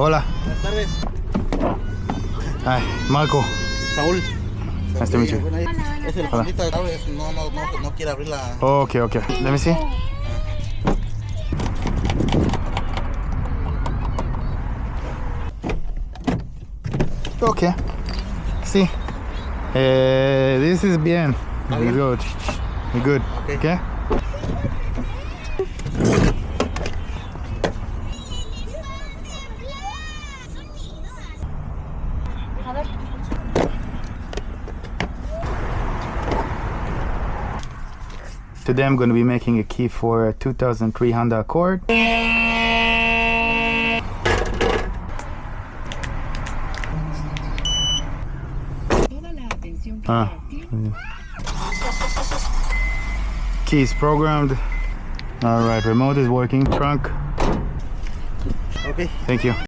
Hola. Buenas tardes. Hi, Marco. Saúl. Nice to meet you. Es el fundita de tablas, no quiere abrir la... Okay. Let me see. Okay. See. This is bien. We're good. We're good. Okay. Today I'm going to be making a key for a 2003 Honda Accord. Key is programmed. All right, remote is working. Trunk. Okay. Thank you.